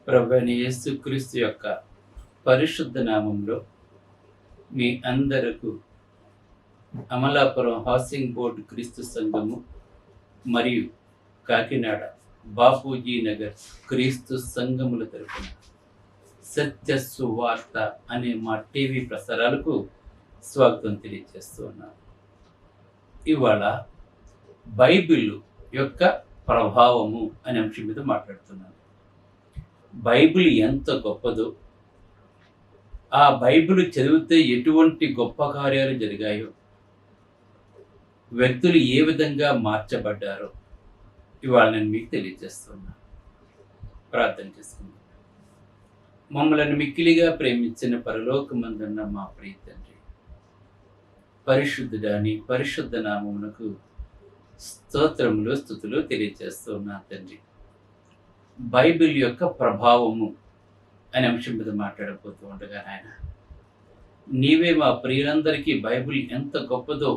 ప్రభువైన యేసుక్రీస్తు యొక్క పరిశుద్ధ నామంలో మీ అందరకు అమలాపురం హౌసింగ్ బోర్డు క్రీస్తు సంఘము మరియు కాకినాడ బాపూజీ నగర్ క్రీస్తు సంఘముల తరపున సత్య సువార్త అనే మా టీవీ ప్రసారాలకు స్వాగతం తెలియజేస్తూ ఉన్నాను. ఇవాళ బైబిల్ యొక్క ప్రభావము అనే అంశం మీద మాట్లాడుతున్నాను. బైబిల్ ఎంత గొప్పదో, ఆ బైబిల్ చదివితే ఎటువంటి గొప్ప కార్యాలు జరిగాయో, వ్యక్తులు ఏ విధంగా మార్చబడ్డారో ఇవాళ నేను మీకు తెలియజేస్తున్నాను. ప్రార్థన చేసుకుందాం. మమ్మల్ని మిక్కిలిగా ప్రేమించిన పరలోకమందున్న మా ప్రియ తండ్రి, పరిశుద్ధుడాని పరిశుద్ధ నామమునకు స్తోత్రములు స్తుతులు తెలియజేస్తున్నా తండ్రి. బైబిల్ యొక్క ప్రభావము అనే అంశం మీద మాట్లాడబోతూ ఉండగా ఆయన నీవే మా ప్రియులందరికీ బైబిల్ ఎంత గొప్పదో,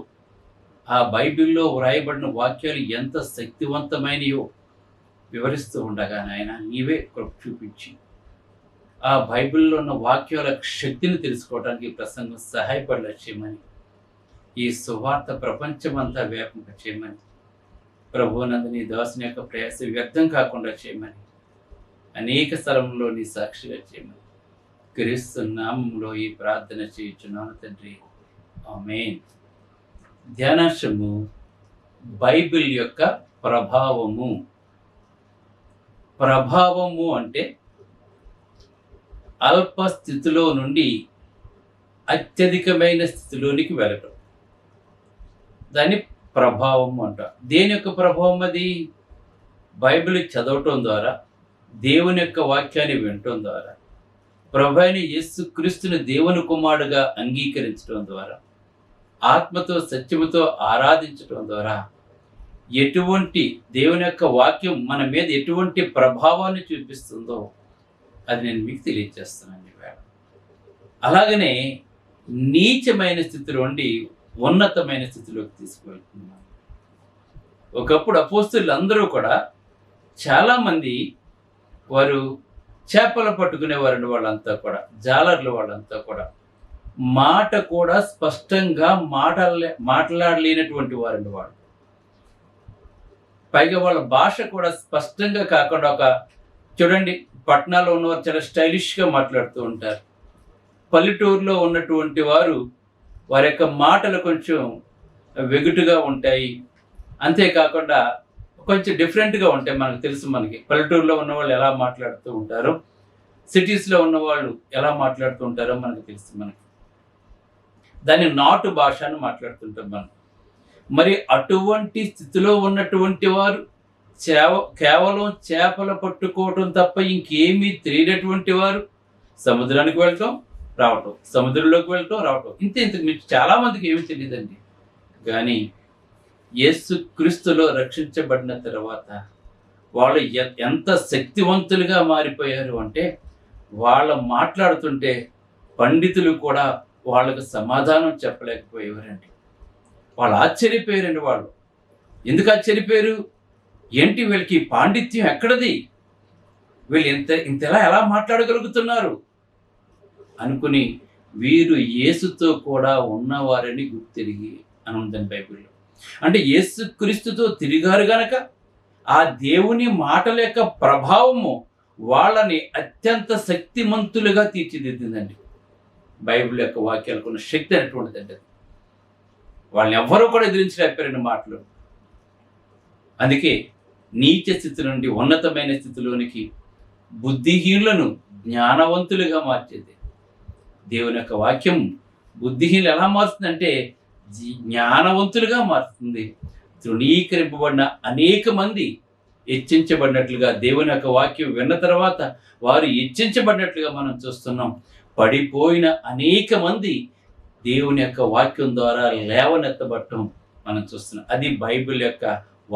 ఆ బైబిల్లో వ్రాయబడిన వాక్యాలు ఎంత శక్తివంతమైనయో వివరిస్తూ ఉండగా నాయన నీవే కృప చూపించి ఆ బైబిల్లో ఉన్న వాక్యాల శక్తిని తెలుసుకోవడానికి ప్రసంగం సహాయపడేలా చేయమని, ఈ సువార్త ప్రపంచమంతా వ్యాపంక చేయమని, ప్రభువునందు నీ దాసుని యొక్క ప్రయాస వ్యర్థం కాకుండా చేయమని, అనేక స్థలంలో నీ సాక్షిగా చేయమని క్రీస్తు నామంలో ఈ ప్రార్థన చేయుచున్నాను తండ్రి, ఆమేన్. ధ్యానాంశము బైబిల్ యొక్క ప్రభావము. ప్రభావము అంటే అల్ప స్థితిలో నుండి అత్యధికమైన స్థితిలోనికి వెళ్ళటం, దాన్ని ప్రభావము అంటారు. దేని యొక్క ప్రభావం అది? బైబిల్ చదవటం ద్వారా, దేవుని యొక్క వాక్యాన్ని వినటం ద్వారా, ప్రభువైన యేసుక్రీస్తుని దేవుని కుమారుడుగా అంగీకరించడం ద్వారా, ఆత్మతో సత్యముతో ఆరాధించడం ద్వారా ఎటువంటి దేవుని యొక్క వాక్యం మన మీద ఎటువంటి ప్రభావాన్ని చూపిస్తుందో అది నేను మీకు తెలియజేస్తున్నాను ఈవేళ. అలాగనే నీచమైన స్థితిలో నుండి ఉన్నతమైన స్థితిలోకి తీసుకువెళ్తున్నాను. ఒకప్పుడు అపోస్తలులు అందరూ కూడా చాలామంది వారు చేపలు పట్టుకునేవారండి. వాళ్ళంతా కూడా జాలర్లు, వాళ్ళంతా కూడా మాట కూడా స్పష్టంగా మాట్లాడలేనటువంటి వారండి వాళ్ళు. పైగా వాళ్ళ భాష కూడా స్పష్టంగా కాకుండా, ఒక చూడండి, పట్టణాల్లో ఉన్నవారు చాలా స్టైలిష్గా మాట్లాడుతూ ఉంటారు. పల్లెటూరులో ఉన్నటువంటి వారు వారి యొక్క మాటలు కొంచెం వెగుటుగా ఉంటాయి. అంతేకాకుండా కొంచెం డిఫరెంట్గా ఉంటాయి. మనకు తెలుసు, మనకి పల్లెటూరులో ఉన్నవాళ్ళు ఎలా మాట్లాడుతూ ఉంటారో, సిటీస్లో ఉన్నవాళ్ళు ఎలా మాట్లాడుతూ ఉంటారో మనకు తెలుసు. మనకి దాన్ని నాటు భాష అని మాట్లాడుతుంటాం మనం. మరి అటువంటి స్థితిలో ఉన్నటువంటి వారు కేవలం చేపలు పట్టుకోవటం తప్ప ఇంకేమీ తెలియనటువంటి వారు సముద్రానికి వెళ్ళటం రావటం, సముద్రంలోకి వెళ్ళటం రావటం, ఇంతకు మీకు చాలామందికి ఏమీ తెలియదండి. కానీ యేసుక్రీస్తులో రక్షించబడిన తర్వాత వాళ్ళు ఎంత శక్తివంతులుగా మారిపోయారు అంటే, వాళ్ళు మాట్లాడుతుంటే పండితులు కూడా వాళ్ళకు సమాధానం చెప్పలేకపోయేవారండి. వాళ్ళు ఆశ్చర్యపోయారండి. వాళ్ళు ఎందుకు ఆశ్చర్యపోయారు? ఏంటి వీళ్ళకి పాండిత్యం ఎక్కడది? వీళ్ళు ఇంతలా ఎలా మాట్లాడగలుగుతున్నారు అనుకుని వీరు యేసుతో కూడా ఉన్నవారని గుర్తిరిగి అని ఉందండి బైబిల్లో. అంటే యేసుక్రీస్తుతో తిరిగారు గనక ఆ దేవుని మాటల యొక్క ప్రభావము వాళ్ళని అత్యంత శక్తిమంతులుగా తీర్చిదిద్దిందండి. బైబిల్ యొక్క వాక్యాలకు ఉన్న శక్తి అనేటువంటిదండి. వాళ్ళని ఎవ్వరూ కూడా ఎదిరించలేకపోయారండి మాటలు. అందుకే నీచ స్థితి నుండి ఉన్నతమైన స్థితిలోనికి బుద్ధిహీనులను జ్ఞానవంతులుగా మార్చేది దేవుని యొక్క వాక్యం. బుద్ధిహీనులు ఎలా మారుతుందంటే జ్ఞానవంతులుగా మారుతుంది. తృణీకరింపబడిన అనేక మంది హెచ్చించబడినట్లుగా దేవుని యొక్క వాక్యం విన్న తర్వాత వారు హెచ్చించబడినట్లుగా మనం చూస్తున్నాం. పడిపోయిన అనేక మంది దేవుని యొక్క వాక్యం ద్వారా లేవనెత్తబడటం మనం చూస్తున్నాం. అది బైబిల్ యొక్క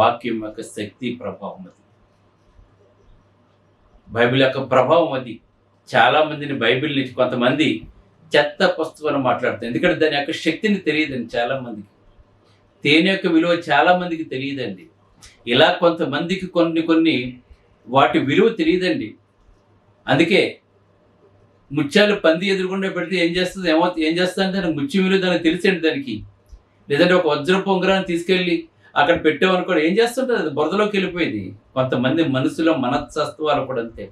వాక్యం యొక్క శక్తి, ప్రభావం. అది బైబిల్ యొక్క ప్రభావం. అది చాలామందిని బైబిల్ నుంచి కొంతమంది చెత్త పుస్తకం మాట్లాడతారు. ఎందుకంటే దాని యొక్క శక్తిని తెలియదండి చాలామందికి. తేనె యొక్క విలువ చాలామందికి తెలియదండి. ఇలా కొంతమందికి కొన్ని వాటి విలువ తెలియదండి. అందుకే ముత్యాలు పంది ఎదురుకుండా పెడితే ఏం చేస్తుంది దానికి ముత్యం విలువ దానికి తెలిసేంటి దానికి. లేదంటే ఒక వజ్రపు ఉంగరాన్ని తీసుకెళ్ళి అక్కడ పెట్టామనుకోండి ఏం చేస్తుంటుంది, అది బురదలోకి వెళ్ళిపోయింది. కొంతమంది మనసులో మనస్తత్వాలు కూడా అంతే.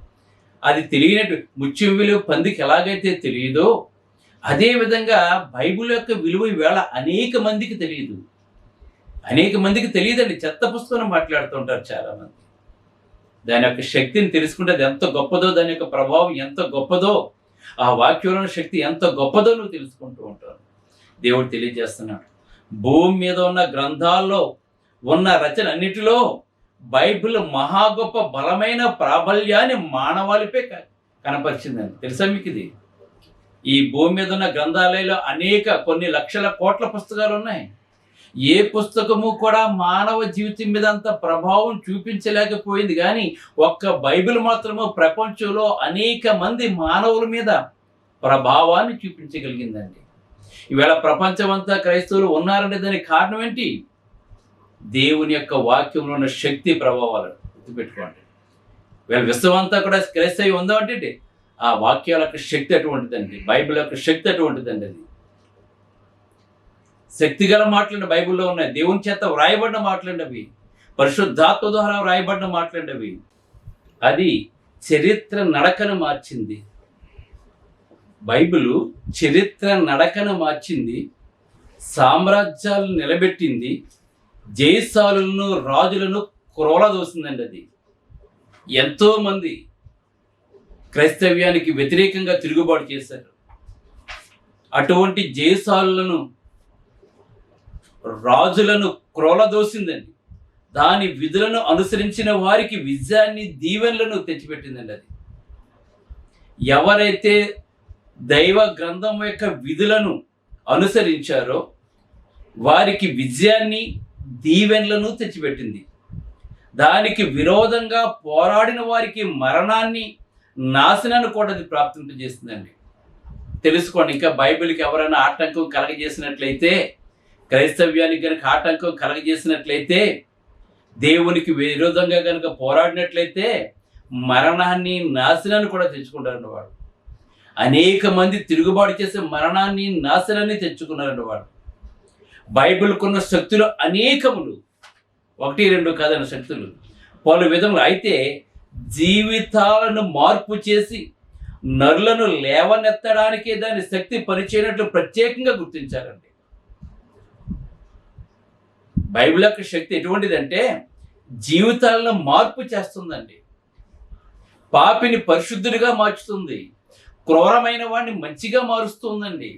అది తెలియనట్టు ముత్యం విలువ పందికి ఎలాగైతే తెలియదో అదేవిధంగా బైబిల్ యొక్క విలువ ఈవేళ అనేక మందికి తెలియదు. అనేక మందికి తెలియదండి. చెత్త పుస్తకం మాట్లాడుతూ ఉంటారు చాలామంది. దాని యొక్క శక్తిని తెలుసుకుంటే అది ఎంత గొప్పదో, దాని యొక్క ప్రభావం ఎంత గొప్పదో, ఆ వాక్యంలోని శక్తి ఎంత గొప్పదో నువ్వు తెలుసుకుంటూ ఉంటావు. దేవుడు తెలియజేస్తున్నాడు, భూమి మీద ఉన్న గ్రంథాల్లో ఉన్న రచన అన్నిటిలో బైబిల్ మహా గొప్ప బలమైన ప్రాబల్యాన్ని మానవాళిపై కనపరిచిందని. తెలుసా మీకు ఇది? ఈ భూమి మీద ఉన్న గ్రంథాలయంలో కొన్ని లక్షల కోట్ల పుస్తకాలు ఉన్నాయి. ఏ పుస్తకము కూడా మానవ జీవితం మీద అంత ప్రభావం చూపించలేకపోయింది, కానీ ఒక్క బైబిల్ మాత్రము ప్రపంచంలో అనేక మంది మానవుల మీద ప్రభావాన్ని చూపించగలిగిందండి. ఈవేళ ప్రపంచం అంతా క్రైస్తవులు ఉన్నారంటే దానికి కారణం ఏంటి? దేవుని యొక్క వాక్యంలో ఉన్న శక్తి ప్రభావాలు గుర్తుపెట్టుకోండి. వీళ్ళ విశ్వం అంతా కూడా క్రైస్తవం ఉందా అంటే ఆ వాక్యాల యొక్క శక్తి అటువంటిదండి. బైబిల్ యొక్క శక్తి అటువంటిదండి. అది శక్తిగల మాటలండి బైబిల్లో ఉన్నాయి. దేవుని చేత వ్రాయబడిన మాటలండి, పరిశుద్ధాత్మ ద్వారా వ్రాయబడిన మాటలండి. అది చరిత్ర నడకను మార్చింది. బైబిలు చరిత్ర నడకను మార్చింది, సామ్రాజ్యాలను నిలబెట్టింది, జయశాలులను రాజులను క్రోలదోసిందండి. అది ఎంతోమంది క్రైస్తవ్యానికి వ్యతిరేకంగా తిరుగుబాటు చేశారు. అటువంటి జయశాలులను రాజులను క్రోలదోసిందండి. దాని విధులను అనుసరించిన వారికి విజయాన్ని దీవెనలను తెచ్చిపెట్టిందండి. అది ఎవరైతే దైవ గ్రంథం యొక్క విధులను అనుసరించారో వారికి విజయాన్ని దీవెనలను తెచ్చిపెట్టింది. దానికి విరోధంగా పోరాడిన వారికి మరణాన్ని, నాశనాన్ని కూడా అది ప్రాప్తింపజేస్తుందండి. తెలుసుకోండి. ఇంకా బైబిల్కి ఎవరైనా ఆటంకం కలగజేసినట్లయితే, క్రైస్తవ్యానికి కనుక ఆటంకం కలగజేసినట్లయితే, దేవునికి విరోధంగా కనుక పోరాడినట్లయితే మరణాన్ని, నాశనాన్ని కూడా తెచ్చుకుంటారండి వాడు. అనేక మంది తిరుగుబాటు చేసే మరణాన్ని, నాశనాన్ని తెచ్చుకున్నారండి వాడు. బైబిల్కున్న శక్తులు అనేకములు, 1-2 కాదన్న శక్తులు పలు విధములు. అయితే జీవితాలను మార్పు చేసి నరులను లేవనెత్తడానికి దాని శక్తి పనిచేయనట్లు ప్రత్యేకంగా గుర్తించారండి. బైబిల్ యొక్క శక్తి ఎటువంటిదంటే జీవితాలను మార్పు చేస్తుందండి. పాపిని పరిశుద్ధుడిగా మార్చుతుంది, క్రూరమైన వాడిని మంచిగా మారుస్తుందండి,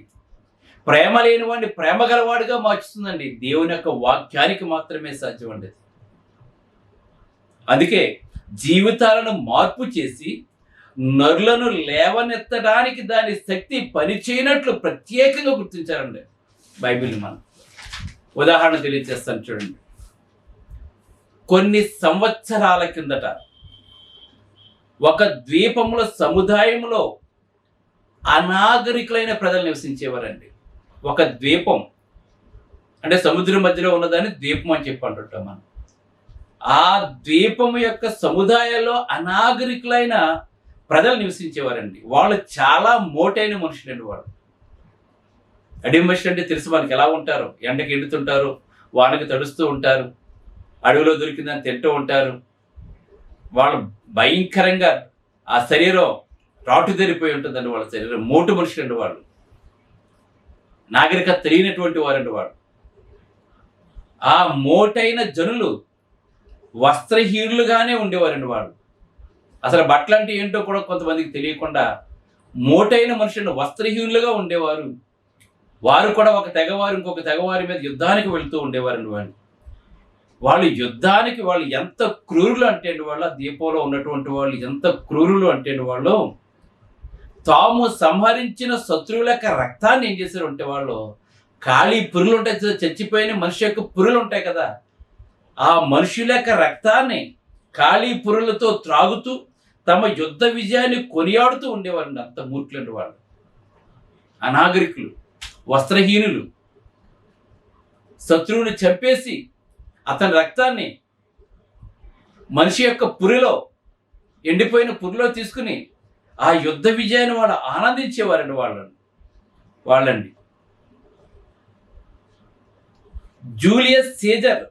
ప్రేమ లేని వాడిని ప్రేమ గలవాడిగా మార్చుతుందండి. దేవుని యొక్క వాక్యానికి మాత్రమే సాధ్యం అండి. అందుకే జీవితాలను మార్పు చేసి నరులను లేవనెత్తడానికి దాని శక్తి పనిచేయనట్లు ప్రత్యేకంగా గుర్తించారండి బైబిల్ని. మనం ఉదాహరణ తెలియజేస్తాను చూడండి. కొన్ని సంవత్సరాల కిందట ఒక ద్వీపముల సముదాయంలో అనాగరికులైన ప్రజలు నివసించేవారండి. ఒక ద్వీపం అంటే సముద్రం మధ్యలో ఉన్నదాన్ని ద్వీపం అని చెప్పి అంటుంటాం మనం. ఆ ద్వీపము యొక్క సముదాయంలో అనాగరికులైన ప్రజలు నివసించేవారండి. వాళ్ళు చాలా మోటైన మనుషులండి. వాళ్ళు అడవి మనుషులు అంటే తెలుసు మనకి ఎలా ఉంటారు. ఎండకి ఎండుతుంటారు, వానకి తడుస్తూ ఉంటారు, అడవిలో దొరికిందని తింటూ ఉంటారు. వాళ్ళు భయంకరంగా ఆ శరీరం రాటుదేరిపోయి ఉంటుందండి. వాళ్ళ శరీరం మోటు మనుషులండి. వాళ్ళు నాగరికత తెలియనటువంటి వారండి. వాడు ఆ మోటైన జనులు వస్త్రహీనులుగానే ఉండేవారండి. వాడు అసలు బట్టలు అంటే ఏంటో కూడా కొంతమందికి తెలియకుండా మోటైన మనుషులను వస్త్రహీనులుగా ఉండేవారు. వారు కూడా ఒక తెగవారు ఇంకొక తెగవారి మీద యుద్ధానికి వెళుతూ ఉండేవారండి. వాళ్ళు యుద్ధానికి వాళ్ళు ఎంత క్రూరులు అంటే వాళ్ళ దీపంలో ఉన్నటువంటి వాళ్ళు ఎంత క్రూరులు అంటే వాళ్ళు తాము సంహరించిన శత్రువుల యొక్క రక్తాన్ని ఏం చేశారు అంటే వాళ్ళు ఖాళీ పురులు ఉంటాయి, చచ్చిపోయిన మనిషి యొక్క పురులు ఉంటాయి కదా, ఆ మనుషుల యొక్క రక్తాన్ని ఖాళీ పురులతో త్రాగుతూ తమ యుద్ధ విజయాన్ని కొనియాడుతూ ఉండేవారండి. అంత మూర్ఖులండి వాళ్ళు, అనాగరికులు, వస్త్రహీనులు. శత్రువుని చంపేసి అతని రక్తాన్ని మనిషి యొక్క పురిలో, ఎండిపోయిన పురిలో తీసుకుని ఆ యుద్ధ విజయాన్ని వాళ్ళు ఆనందించేవారండి వాళ్ళండి. జూలియస్ సీజర్,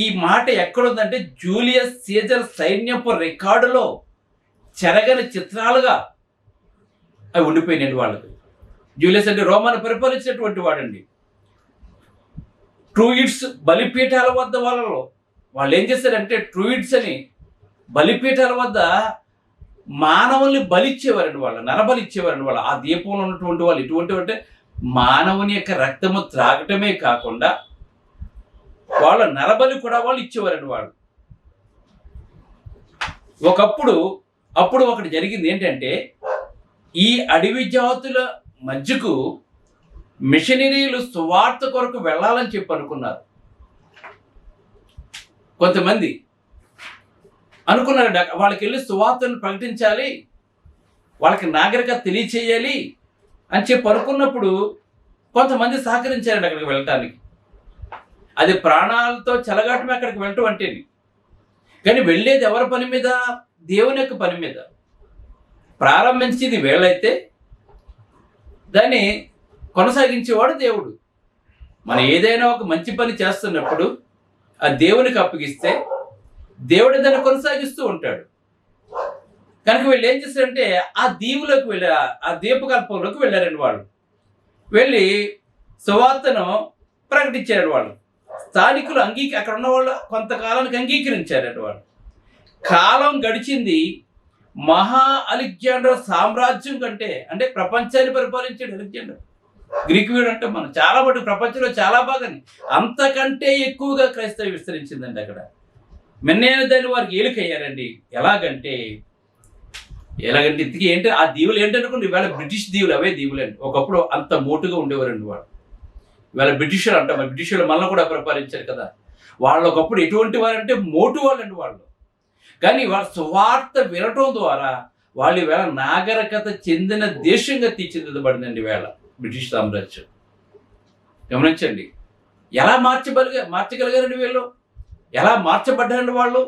ఈ మాట ఎక్కడుందంటే జూలియస్ సీజర్ సైన్యపు రికార్డులో చెరగని చిత్రాలుగా అవి ఉండిపోయినాయండి వాళ్ళకి. జూలియస్ అంటే రోమాను పరిపాలించినటువంటి వాడండి. ట్రూయిడ్స్ బలిపీఠాల వద్ద వాళ్ళు ఏం చేశారంటే ట్రూయిడ్స్ అని బలిపీఠాల వద్ద మానవుల్ని బలిచ్చేవారండి, నరబలిచ్చేవారండి వాళ్ళు. ఆ దీపంలో ఉన్నటువంటి వాళ్ళు ఎటువంటి అంటే మానవుని యొక్క రక్తము త్రాగటమే కాకుండా వాళ్ళ నరబలి కూడా వాళ్ళు ఇచ్చేవారండి వాళ్ళు. అప్పుడు ఒకటి జరిగింది ఏంటంటే ఈ అడవి జాతుల మధ్యకు మిషనరీలు సువార్త కొరకు వెళ్ళాలని చెప్పి అనుకున్నారు. కొంతమంది అనుకున్నారండి వాళ్ళకి వెళ్ళి సువార్తను ప్రకటించాలి, వాళ్ళకి నాగరికత తెలియచేయాలి అని చెప్పి అనుకున్నప్పుడు కొంతమంది సహకరించారండి అక్కడికి వెళ్ళటానికి. అది ప్రాణాలతో చెలగాటమే అక్కడికి వెళ్ళటం అంటే. కానీ వెళ్ళేది ఎవరి పని మీద? దేవుని యొక్క పని మీద. ప్రారంభించేది వీళ్ళైతే దాన్ని కొనసాగించేవాడు దేవుడు. మనం ఏదైనా ఒక మంచి పని చేస్తున్నప్పుడు ఆ దేవునికి అప్పగిస్తే దేవుడు దాన్ని కొనసాగిస్తూ ఉంటాడు. కనుక వీళ్ళు ఏం చేశారంటే ఆ దీవులోకి వెళ్ళారు, ఆ దీపకల్పంలోకి వెళ్ళారండి వాళ్ళు. వెళ్ళి సువార్తను ప్రకటించారు వాళ్ళు. స్థానికులు అక్కడ ఉన్న వాళ్ళు కొంతకాలానికి అంగీకరించారండి వాళ్ళు. కాలం గడిచింది. మహా అలెగ్జాండర్ సామ్రాజ్యం కంటే, అంటే ప్రపంచాన్ని పరిపాలించాడు అలెగ్జాండర్, గ్రీక్ వీడు అంటే మనం చాలా మటుకు ప్రపంచంలో చాలా బాగా అంతకంటే ఎక్కువగా క్రైస్తవం విస్తరించిందండి అక్కడ. మెన్నైన దాన్ని వారికి ఏలికయ్యారండి. ఎలాగంటే ఇంతకీ ఏంటి ఆ దీవులు ఏంటనుకోండి, ఇవాళ బ్రిటిష్ దీవులు అవే దీవులు అండి. ఒకప్పుడు అంత మోటుగా ఉండేవారండి వాళ్ళు. ఇవాళ బ్రిటిషర్లు అంటాం, బ్రిటిషర్లు మనల్ని కూడా పరిపాలించారు కదా. వాళ్ళు ఒకప్పుడు ఎటువంటి వారంటే మోటు వాళ్ళండి వాళ్ళు. కానీ వాళ్ళ సువార్త వినటం ద్వారా వాళ్ళు ఈవేళ నాగరికత చెందిన దేశంగా తీర్చిదిద్దబడిందండి ఈవేళ బ్రిటిష్ సామ్రాజ్యం. గమనించండి, ఎలా మార్చగలిగారండి వీళ్ళు, ఎలా మార్చబడ్డారండి వాళ్ళు?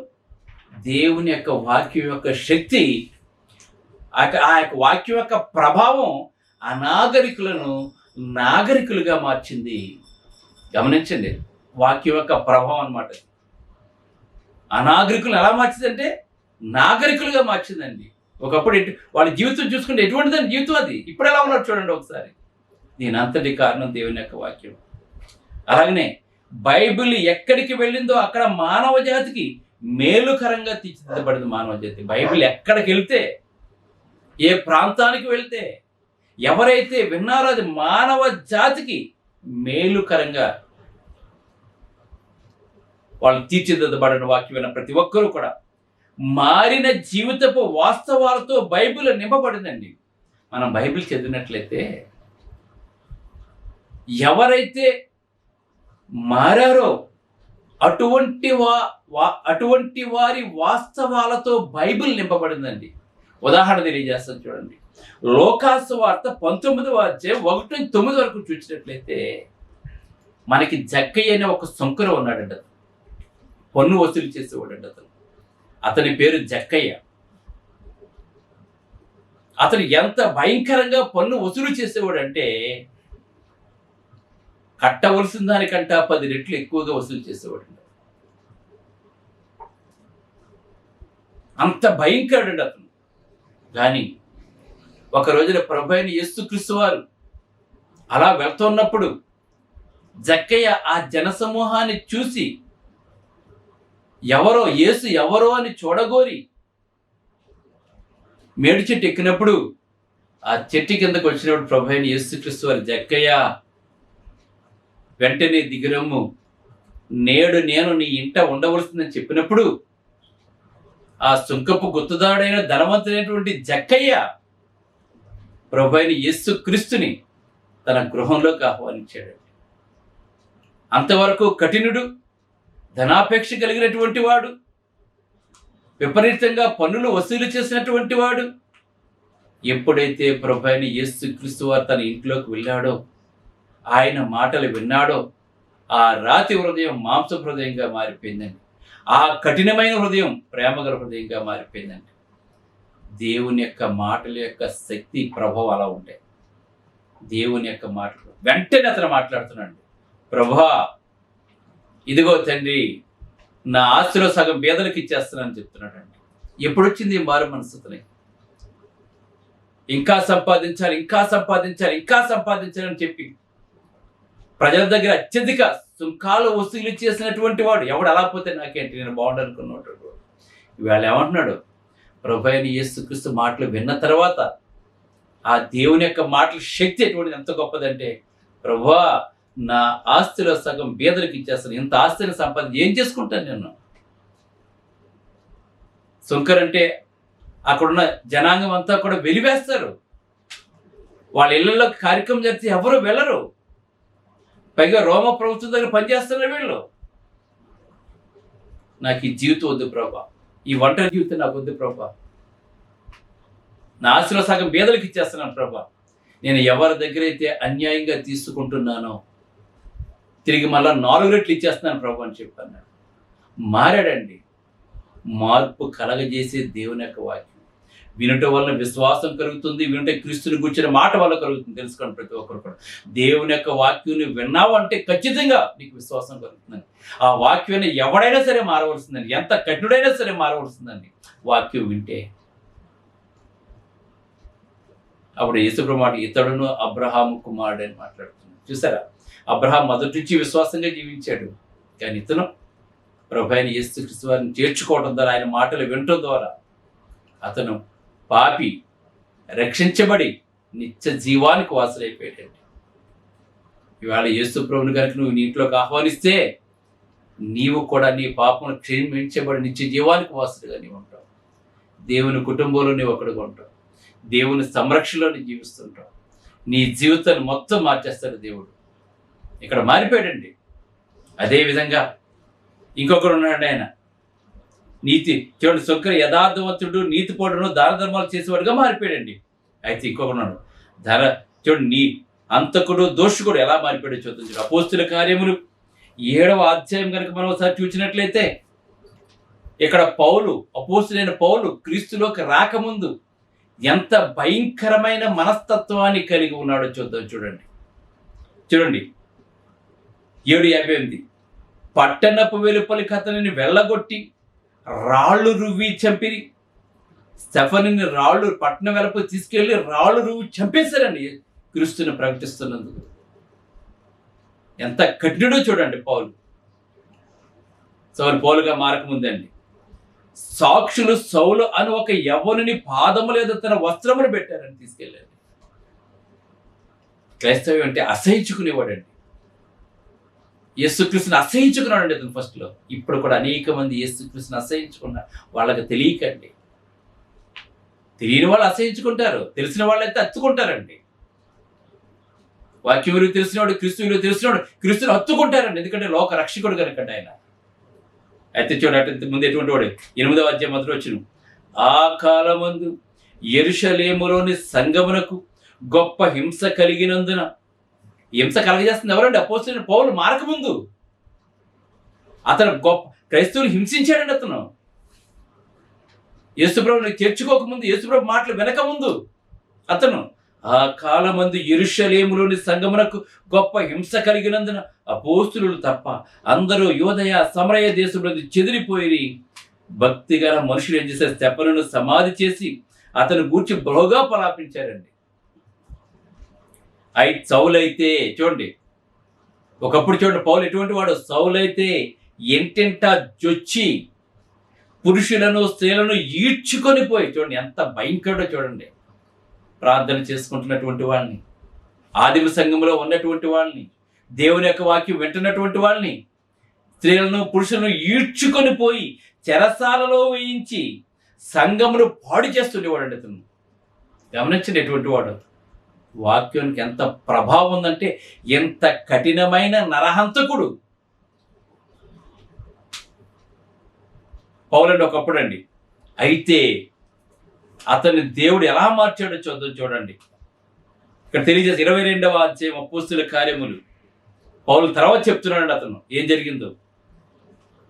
దేవుని యొక్క వాక్యం యొక్క శక్తి, ఆ యొక్క వాక్యం యొక్క ప్రభావం అనాగరికులను నాగరికులుగా మార్చింది. గమనించండి, వాక్యం యొక్క ప్రభావం అన్నమాట. అనాగరికులను ఎలా మార్చిందంటే నాగరికులుగా మార్చిందండి. ఒకప్పుడు వాళ్ళ జీవితం చూసుకుంటే ఎటువంటిదని జీవితం అది. ఇప్పుడు ఎలా ఉన్నారు చూడండి ఒకసారి. దీని అంతటి కారణం దేవుని యొక్క వాక్యం. అలాగనే బైబిల్ ఎక్కడికి వెళ్ళిందో అక్కడ మానవ జాతికి మేలుకరంగా తీర్చిదిద్దబడింది మానవ జాతి. బైబిల్ ఎక్కడికి వెళ్తే, ఏ ప్రాంతానికి వెళ్తే, ఎవరైతే విన్నారో అది మానవ జాతికి మేలుకరంగా వాళ్ళు తీర్చిదిద్దబడిన వాక్యమైన ప్రతి ఒక్కరూ కూడా మారిన జీవితపు వాస్తవాలతో బైబిల్ నింపబడిందండి. మనం బైబిల్ చదివినట్లయితే ఎవరైతే మారారో అటువంటి వారి వాస్తవాలతో బైబిల్ నింపబడిందండి. ఉదాహరణ తెలియజేస్తాను చూడండి. లోకాసు వార్త 19వ అధ్యాయం 1-9 వరకు చూసినట్లయితే మనకి జక్కయ్య అనే ఒక సుంకర ఉన్నాడండి. పన్ను వసూలు చేసేవాడండి అతని పేరు జక్కయ్య. అతను ఎంత భయంకరంగా పన్ను వసూలు చేసేవాడు అంటే కట్టవలసిన దానికంటే 10 రెట్లు ఎక్కువగా వసూలు చేసేవాడు. అంత భయంకరుడు అతను. కానీ ఒక రోజున ప్రభువైన యేసుక్రీస్తు వారు అలా వెళ్తున్నప్పుడు జక్కయ్య ఆ జనసమూహాన్ని చూసి యేసు ఎవరో అని చూడగోరి మేడు చెట్టు ఎక్కినప్పుడు ఆ చెట్టు కిందకు వచ్చినప్పుడు ప్రభువైన యేసుక్రీస్తు వారు, జక్కయ్య వెంటనే దిగిరమ్ము, నేడు నేను నీ ఇంట ఉండవలసిందని చెప్పినప్పుడు ఆ సుంకపు గుర్తుదాడైన ధనవంతుడైనటువంటి జక్కయ్య ప్రభువైన యేసుక్రీస్తుని తన గృహంలోకి ఆహ్వానించాడు. అంతవరకు కఠినుడు, ధనాపేక్ష కలిగినటువంటి వాడు, విపరీతంగా పన్నులు వసూలు చేసినటువంటి వాడు, ఎప్పుడైతే ప్రభువైన యేసుక్రీస్తు వారు తన ఇంట్లోకి వెళ్ళాడో, ఆయన మాటలు విన్నాడో, ఆ రాతి హృదయం మాంస హృదయంగా మారిపోయిందండి. ఆ కఠినమైన హృదయం ప్రేమగల హృదయంగా మారిపోయిందండి. దేవుని యొక్క మాటల యొక్క శక్తి ప్రభావం అలా ఉంటాయి. దేవుని యొక్క మాటలు వెంటనే అతను మాట్లాడుతున్నాడు, ప్రభా ఇదిగో తండ్రి నా ఆస్తిలో సగం పేదలకు ఇచ్చేస్తున్నానని చెప్తున్నాడండి. ఎప్పుడు వచ్చింది ఈ మారు మనసుతని? ఇంకా సంపాదించాలి, ఇంకా సంపాదించాలి, ఇంకా సంపాదించాలని చెప్పి ప్రజల దగ్గర అత్యధిక సుంకాలు వసూలు చేసినటువంటి వాడు ఎవడు అలా పోతే నాకేంటి, నేను బాగుండనుకున్నట్టు ఇవాళ ఏమంటున్నాడు, ప్రభు అయిన యేసుక్రీస్తు మాటలు విన్న తర్వాత ఆ దేవుని యొక్క మాటల శక్తి ఎటువంటిది, ఎంత గొప్పదంటే, ప్రభువా నా ఆస్తిలో సగం బీదలకు ఇచ్చేస్తాను, ఇంత ఆస్తిని సంపాదించి ఏం చేసుకుంటాను నేను? సుంకరంటే అక్కడున్న జనాంగం అంతా కూడా వెలివేస్తారు. వాళ్ళ ఇళ్లలో కార్యక్రమం జరిగితే ఎవరు వెళ్ళరు. పైగా రోమ ప్రభుత్వం దగ్గర పనిచేస్తున్నారు వీళ్ళు. నాకు ఈ జీవితం వద్దు ప్రభా, ఈ ఒంటరి జీవితం నాకు వద్దు ప్రభా, నా ఆశలో సగం బీదలకు ఇచ్చేస్తున్నాను ప్రభా, నేను ఎవరి దగ్గర అయితే అన్యాయంగా తీసుకుంటున్నానో తిరిగి మళ్ళా 4 రెట్లు ఇచ్చేస్తున్నాను ప్రభా అని చెప్పాను. మారాడండి. మార్పు కలగజేసే దేవుని యొక్క వాక్యం వినటం వల్ల విశ్వాసం కలుగుతుంది. వినట క్రీస్తుని గురించిన మాట వల్ల కలుగుతుంది. తెలుసుకోండి ప్రతి ఒక్కరు కూడా, దేవుని యొక్క వాక్యం విన్నావు అంటే ఖచ్చితంగా నీకు విశ్వాసం కలుగుతుందని. ఆ వాక్యాన్ని ఎవడైనా సరే మారవలసిందండి, ఎంత కఠినుడైనా సరే మారవలసిందండి వాక్యం వింటే. అప్పుడు యేసుప్రభు మాట, ఇతడును అబ్రహాము కుమారుడు అని మాట్లాడుతున్నాడు. చూసారా, అబ్రహాం మొదటి నుంచి విశ్వాసంగా జీవించాడు, కానీ ఇతను ప్రభు అయిన యేసుక్రీస్తు వారిని చేర్చుకోవడం ద్వారా, ఆయన మాటలు వినటం ద్వారా అతను పాపి రక్షించబడి నిత్య జీవానికి వాసులైపోయాడండి. ఇవాళ యేసు ప్రభువుని కనుక నువ్వు నీ ఇంట్లోకి ఆహ్వానిస్తే నీవు కూడా నీ పాపను క్షమించబడి నిత్య జీవానికి వాసులుగా నీవు ఉంటావు. దేవుని కుటుంబంలో నీవు ఒకడుగా ఉంటావు. దేవుని సంరక్షణలో నీ జీవిస్తుంటావు. నీ జీవితాన్ని మొత్తం మార్చేస్తాడు దేవుడు. ఇక్కడ మారిపోయాడండి. అదేవిధంగా ఇంకొకరు ఉన్నాడు, ఆయన నీతి చూడండి, సుంకర యథార్థవంతుడు, నీతిపరుడును, దాన ధర్మాలు చేసేవాడుగా మారిపోయాడండి. అయితే ఇంకొకరున్నాడు చూడండి, నీ అంతకుడు, దోషకుడు ఎలా మారిపోయాడో చూద్దాం. అపోస్తుల కార్యములు 7వ అధ్యాయం కనుక మనం ఒకసారి చూసినట్లయితే, ఇక్కడ పౌలు, అపోస్తులైన పౌలు క్రీస్తులోకి రాకముందు ఎంత భయంకరమైన మనస్తత్వాన్ని కలిగి ఉన్నాడో చూద్దాం. చూడండి 7:58, పట్టణపు వెలుపలి అతనిని వెళ్ళగొట్టి రాళ్ళు రువ్వి చంపిరి. స్టెఫనుని రాళ్ళు పట్టణం వెలుపలి తీసుకెళ్లి రాళ్ళు రువ్వి చంపేశారండి క్రీస్తుని ప్రకటిస్తున్నందుకు. ఎంత కఠినుడో చూడండి పౌలు. పౌలుగా మారకముందండి సాక్షులు సౌలు అని ఒక యవ్వనుని పాదము లేదా తన వస్త్రములు పెట్టారని తీసుకెళ్ళారు. క్రైస్తవ్యం అంటే అసహించుకునేవాడండి. యేసుక్రీస్తుని అసహించుకున్నాడండి అతను ఫస్ట్లో. ఇప్పుడు కూడా అనేక మంది యేసుక్రీస్తుని అసహించుకున్నారు. వాళ్ళకి తెలియకండి. తెలియని వాళ్ళు అసహించుకుంటారు, తెలిసిన వాళ్ళైతే హత్తుకుంటారండి. వాక్యం విలువ తెలిసినవాడు, క్రీస్తు విలువ తెలిసినవాడు క్రీస్తుని హత్తుకుంటారండి. ఎందుకంటే లోక రక్షకుడు కనుకండి ఆయన. అయితే చూడండి, ముందు ఎటువంటి వాడు 8వ అధ్యాయం మొదటి వచనం, ఆ కాలమందు యెరూషలేములోని సంఘమునకు గొప్ప హింస కలిగినందున. హింస కలగజేస్తుంది ఎవరండి? అపోస్తలుడైన పౌలు మారకముందు అతను గొప్ప క్రైస్తవులు హింసించాడండి. అతను యేసుప్రభుని చేర్చుకోకముందు, యేసుప్రభు మాటలు వినకముందు అతను ఆ కాలమందు యెరూషలేములోని సంఘమునకు గొప్ప హింస కలిగినందున అపోస్తలులు తప్ప అందరూ యూదయ సమరయ దేశంలో చెదిరిపోయి, భక్తి గల మనుషులు ఏం చేశారు, స్టెఫనును సమాధి చేసి అతను గూర్చి బహుగా పలాపించారండి. సౌలైతే చూడండి, ఒకప్పుడు చూడండి పౌలు ఎటువంటి వాడు. సౌలైతే ఎంటెంటా జొచ్చి పురుషులను స్త్రీలను ఈడ్చుకొని పోయి, చూడండి ఎంత భయంకరుడో చూడండి, ప్రార్థన చేసుకుంటున్నటువంటి వాళ్ళని, ఆదిమ సంఘంలో ఉన్నటువంటి వాళ్ళని, దేవుని యొక్క వాక్యం వింటున్నటువంటి వాళ్ళని, స్త్రీలను పురుషులను ఈడ్చుకొని పోయి చెరసాలలో వేయించి సంఘమును పాడు చేస్తుండేవాడు అండి అతను. గమనించండి ఎటువంటి వాడు. వాక్యానికి ఎంత ప్రభావం ఉందంటే, ఎంత కఠినమైన నరహంతకుడు పౌలండి ఒకప్పుడు అండి. అయితే అతన్ని దేవుడు ఎలా మార్చాడో చూడండి. ఇక్కడ తెలియజేసి 22వ అధ్యాయం అపోస్తలుల కార్యములు పౌలు తర్వాత చెప్తున్నాడు అతను ఏం జరిగిందో.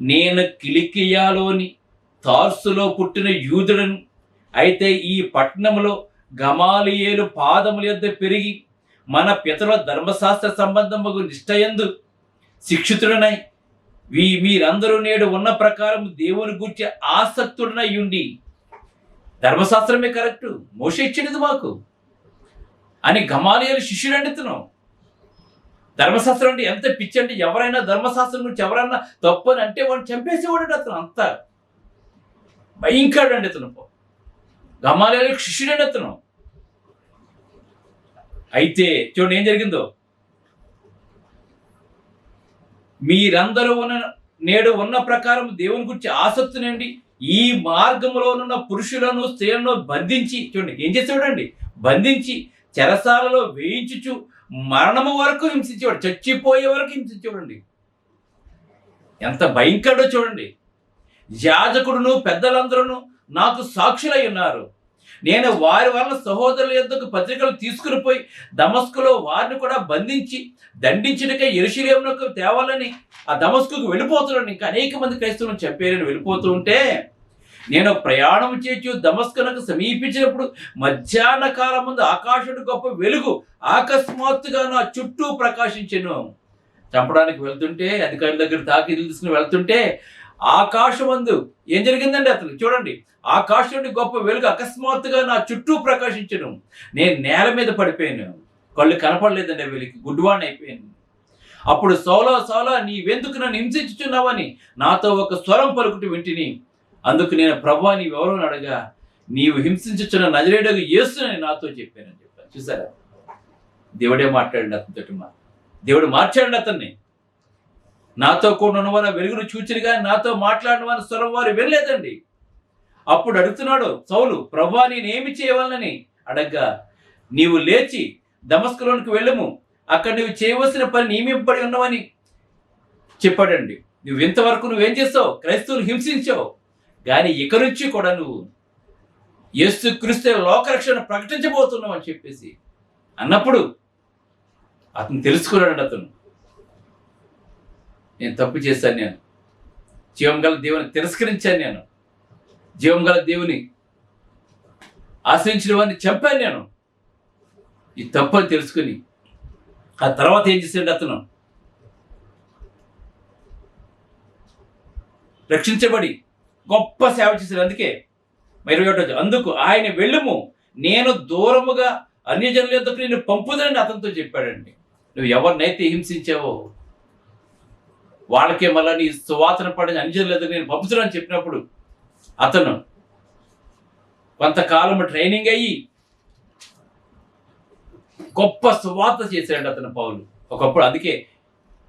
నేను కిలికియాలోని తార్సులో పుట్టిన యూదులను, అయితే ఈ పట్టణంలో గమాలియేలు పాదముల యొద్ద పెరిగి మన పితరుల ధర్మశాస్త్ర సంబంధము నిష్ఠయందు శిక్షితుడనై మీరందరూ నేడు ఉన్న ప్రకారం దేవుని గూర్చి ఆసక్తుడనై ఉండి, ధర్మశాస్త్రమే కరెక్టు, మోషే ఇచ్చినది మాకు అని గమాలియేలు శిష్యుడండి ఇతను. ధర్మశాస్త్రం అంటే ఎంత పిచ్చి అంటే, ఎవరైనా ధర్మశాస్త్రం గురించి ఎవరైనా తప్పు అని అంటే వాడు చంపేసేవాడు అతను. అంత భయంకరుడు అండి ఇతను. గమాలియేలు శిష్యుడండి అతను. అయితే చూడండి ఏం జరిగిందో. మీరందరూ నేడు ఉన్న ప్రకారం దేవుని గురించి ఆసక్తినండి, ఈ మార్గంలోనున్న పురుషులను స్త్రీలను బంధించి, చూడండి ఏం చేసేవాడండి, బంధించి చెరసాలలో వేయించుచు మరణము వరకు హింసించేవాడు, చచ్చిపోయే వరకు హింసించేవాడండి. ఎంత భయంకరుడో చూడండి. యాజకుడును పెద్దలందరూ నాకు సాక్షులై ఉన్నారు. నేను వారి వలన సహోదరుల యొద్దకు పత్రికలు తీసుకుని పోయి దమస్కులో వారిని కూడా బంధించి దండించుటకై యెరూషలేమునకు తేవాలని ఆ దమస్కుకు వెళ్ళిపోతున్నాను. ఇంకా అనేక మంది క్రైస్తవులను చంపేరని వెళ్ళిపోతూ ఉంటే, నేను ప్రయాణం చేసి దమస్కునకు సమీపించినప్పుడు మధ్యాహ్న కాలం ముందు ఆకాశుడు గొప్ప వెలుగు అకస్మాత్తుగా నా చుట్టూ ప్రకాశించెను. చంపడానికి వెళ్తుంటే, అధికారుల దగ్గర తాకీదులు తీసుకుని వెళ్తుంటే ఆకాశమందు ఏం జరిగిందండి అతను చూడండి, ఆకాశం నుండి గొప్ప వెలుగు అకస్మాత్తుగా నా చుట్టూ ప్రకాశించను. నేను నేల మీద పడిపోయాను, కళ్ళు కనపడలేదండి, వెలికి గుడ్డివాడిని అయిపోయాను. అప్పుడు సౌలా సౌలా నీవెందుకు నన్ను హింసించుచున్నావని నాతో ఒక స్వరం పలుకుట వింటిని. అందుకు నేను ప్రభువా నీవెవరో అడగా, నీవు హింసించుచున్న నజరేయుడగు యేసుని నాతో చెప్పానని చెప్పాను. చూసారా, దేవుడే మాట్లాడండి అతనితో. దేవుడు మార్చాడండి అతన్ని. నాతో కూడా ఉన్నవారు వెలుగును చూచిరుగా నాతో మాట్లాడిన వారి స్వరం వారు వెళ్ళలేదండి. అప్పుడు అడుగుతున్నాడు సౌలు, ప్రభువా నేనేమి చేయవాలని అడగ్గా, నీవు లేచి దమస్కులోనికి వెళ్ళము, అక్కడ నువ్వు చేయవలసిన పని నియమింపబడి ఉన్నావని చెప్పాడండి. నువ్వు ఇంతవరకు నువ్వేం చేస్తావు, క్రైస్తవులు హింసించావు, కానీ ఇక నుంచి కూడా నువ్వు యేసుక్రీస్తు లోకరక్షణ ప్రకటించబోతున్నావు అని చెప్పేసి అన్నప్పుడు అతను తెలుసుకున్నాడు. అతను నేను తప్పు చేశాను, నేను జీవం గల దేవుని తిరస్కరించాను, నేను జీవం గల దేవుని ఆశ్రయించిన వారిని చంపాను, నేను ఈ తప్పు అని తెలుసుకుని ఆ తర్వాత ఏం చేశాడు అతను, రక్షించబడి గొప్ప సేవ చేశాడు. అందుకే 21 అందుకు ఆయన వెళ్ళుము, నేను దూరముగా అన్యజనుల యొద్దకు నేను పంపుదని అతనితో చెప్పాడండి. నువ్వు ఎవరినైతే హింసించావో వాళ్ళకే మళ్ళీ నీ సువాసన పడిన అన్యజనుల యొద్దకు నేను పంపుతున్నాను చెప్పినప్పుడు అతను కొంతకాలం ట్రైనింగ్ అయ్యి గొప్ప సువార్త చేశాడు అతను పౌలు. ఒకప్పుడు అందుకే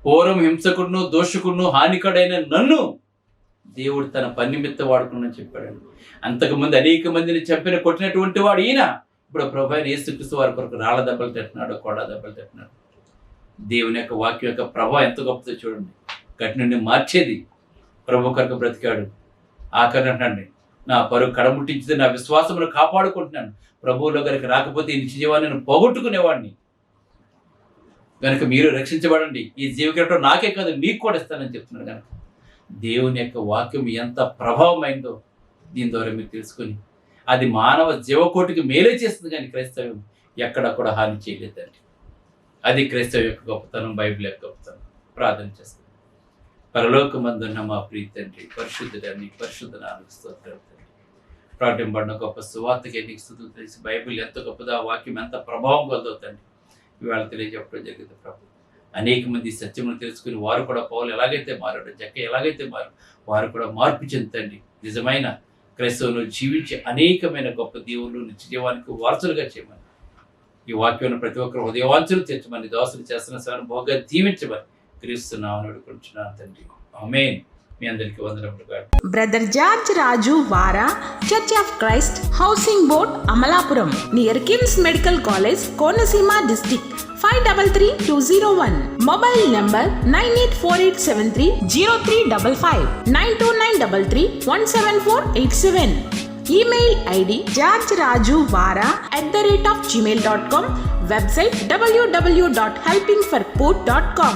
పూర్వం హింసకుడును దోషకుడును హానికడైన నన్ను దేవుడు తన పని నిమిత్తం వాడుకున్నాను చెప్పాడు. అంతకుముందు అనేక మందిని చంపిన కొట్టినటువంటి వాడు ఈయన ఇప్పుడు ప్రభు అయిన యేసుక్రీస్తు వారి కొరకు రాళ్ళ దెబ్బలు తట్టినాడు, కొడ దెబ్బలు తట్టినాడు. దేవుని యొక్క వాక్యం యొక్క ప్రభావం ఎంత గొప్పదో చూడండి. గట్టి నుండి మార్చేది ప్రభు కొరకు బ్రతికాడు. ఆఖరి అంటాండి, నా పరుగు కడముట్టించితే నా విశ్వాసమును కాపాడుకుంటున్నాను, ప్రభువులో కనుక రాకపోతే ఈ నిత్యజీవాన్ని నేను పోగొట్టుకునేవాడిని. కనుక మీరు రక్షించబడండి, ఈ జీవితం నాకే కాదు మీకు కూడా ఇస్తానని చెప్తున్నాడు. కనుక దేవుని యొక్క వాక్యం ఎంత ప్రభావమైందో దీని ద్వారా మీరు తెలుసుకొని అది మానవ జీవకోటికి మేలే చేస్తుంది, కానీ క్రైస్తవ్యం ఎక్కడ కూడా హాని చేయలేదండి. అది క్రైస్తవం యొక్క గొప్పతనం, బైబిల్ యొక్క గొప్పతనం. ప్రార్థన చేస్తాను. పరలోకమందున్న మా ప్రియ తండ్రి, పరిశుద్ధుడని పరిశుద్ధ నామమునకు స్తోత్రాలు తండ్రి. ప్రకటింపబడిన గొప్ప సువార్తకి నీకు స్తుతులు తెలిసి బైబిల్ ఎంత గొప్పదో, ఆ వాక్యం ఎంత ప్రభావం కలదో తండ్రి ఇవాళ తెలియజెప్పడం జరిగింది ప్రభు. అనేక మంది సత్యమును తెలుసుకుని వారు కూడా పౌలు ఎలాగైతే మారాడు, జక్క ఎలాగైతే మారు, వారు కూడా మార్పు చెందండి. నిజమైన క్రైస్తవులు జీవించి అనేకమైన గొప్ప దేవుళ్ళు నిత్య జీవానికి వారసులుగా చేయమని, ఈ వాక్యం ప్రతి ఒక్కరు హృదయవాంఛలు తెచ్చమని, దోసలు చేస్తున్న సేవను బహుగా దీవించమని క్రీస్తున్నామని అడుగుతున్నాను తండ్రి. ఆమేన్. మీ అందరికీ వందనములు. బ్రదర్ జార్జ్ రాజు వారా, church of Christ, housing board, Amalapuram, near KIMS medical college, Konaseema district, 523201. Mobile number 9848730355, 92933174187. Email ID georgerajuvara@gmail.com. Website www.helpingforpoor.com.